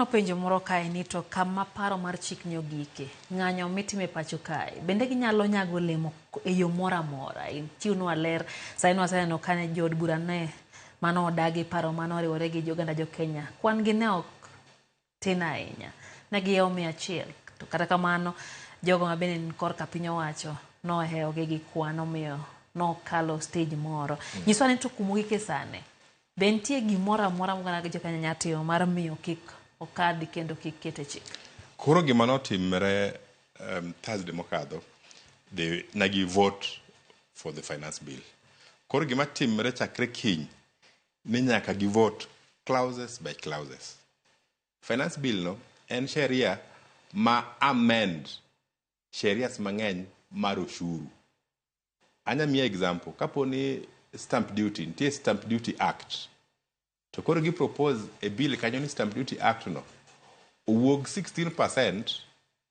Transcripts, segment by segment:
Aneno penjo moro kae ni to kama paro mar chik ni ogike. Ng'anyo mitime pacho kae. Bende ginyalo nyago olemo e yo moro amora. Chiwnwa ler. Saino waseneno kane jood bura ne mano odagi paro mano oriwore gi joganda jo Kenya. Kwan gi ne ok tin ahinya. Ne giyawo 100. To kata kamano jogo ma bende ni korka piny owacho nohewogi gi kwan omiyo nokalo stage moro. Nyiswa ni to kumogike sane. Be nitie gimoro amora moganda jo Kenya nya timo mar miyo kik okadhi kendo kik kete chik. Koro gima notimre Thursday mokadho, nagi vote for the finance bill. Koro gima timre chakre kiny ni nyaka gi vote clauses by clauses. Finance bill no en sheria ma amend sherias mang'eny mar ushuru. Anya miya example, kapo ni stamp duty, nitie stamp duty act. To koro gi propose a bill kanyo ni stamp duty act no owuog 16%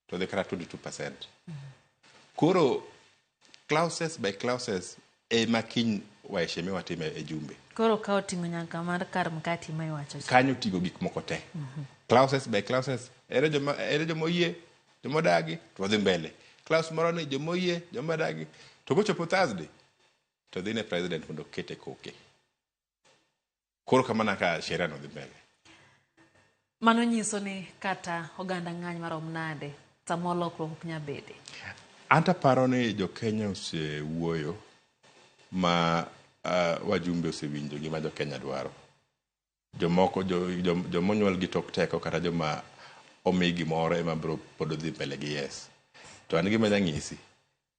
to the kara 22%. Koro clauses by clauses e makiny waesheme watime e jumbe. Koro ka oting'o nyaka mar kar mkati ma iwacho. Kanyo tigo gik moko te. Clauses by clauses ere joma oyie, joma dagi to dhi mbele. Clause moro ni joma oyie, joma dagi to kochopo Thursday to dhi ne president mondo kete koke. Koro kamana ka sheria no dhi mbele. Mano nyiso ni kata oganda ng'any marom nade samo lokruok ok nya bede. Anta paro ni jo Kenya osewuoyo ma wajumbe osewinjo gima jo Kenya dwaro. Jomoko jomonyuol gi tok teko kata joma omi gimoro ema bro pod dhi mbele gi yes. To an gima nyang'isi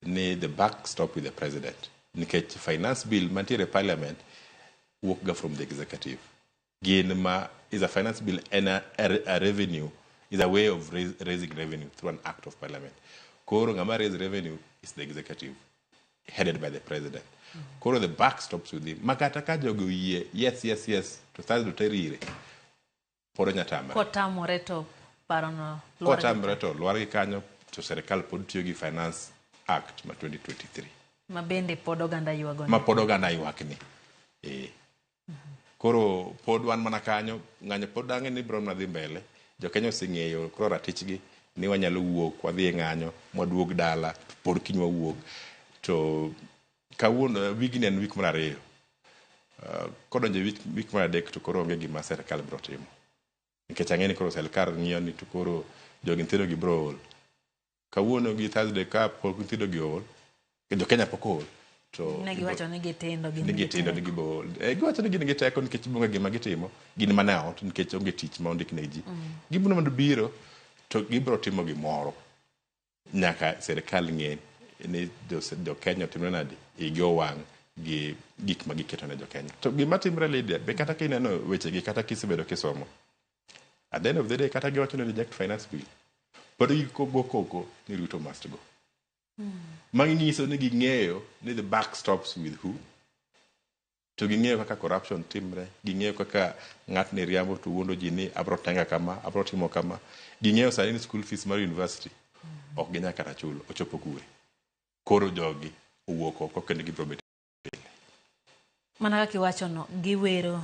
ni the buck stop with the president. Nikech finance bill mantiere parliament work ga from the executive. Gin ma is a finance bill and a revenue is a way of raising revenue through an act of parliament. Koro ngama raise revenue is the executive headed by the president. Koro the buck stops with him. Makata ka jogo yie yes to Thursday terire. Poro nyatama. Kotamore to parono. Kotamore to lwar gi kanyo to serikal pod tiyo gi finance act ma 2023. Ma bende pod oganda yuago. Ma pod oganda yuakni. Koro pod wan mana kanyo, ng'anyo pod ang'e ni bro na dhi mbele. Jo Kenya oseng'eyo koro ratichgi ni wanyalo wuok wadhi e ng'anyo mwaduog dala pod kiny wawuok. To kawuono wigni en wik mar 2. Kodonjo wik mar 3 to koro onge gima serikal bro timo. Nikech ang'e ni koro serikal ng'iyo ni to koro jogi nyithindo gi bro ol. Kawuono gi Thursday ka pok nyithindo gi ol, jo Kenya pok ol. To negi wacho ni gitindo ni gibol. Giwacho ni gin gi teko nikech bunga gima gitimo, gin mana out nikech onge tich ma ondik ne ji. Gibuno mondo biro to gibro timo gimoro. Nyaka serikal ng'e ni jo Kenya timo nadi igyo wang' gi gik ma giketo ne jo Kenya. To gima timre Lydia, be kata kineno weche gi kata kisebedo kisomo. At the end of the day kata giwacho ni reject finance bill. Pod gikoko ni Ruto must go. Manginyiso ni ging'eyo ni the buck stops with who. To ging'eyo kaka corruption timre, ging'eyo kaka ng'at ni riambo to wuondo ji ni abro tenga kama, abro timo kama. Ging'eyo sani ni school fees mar university ok ginya kata chulo, ochopo kure. Koro jogi owuok oko kendo gibro bet. Mana kaka iwacho no, giwero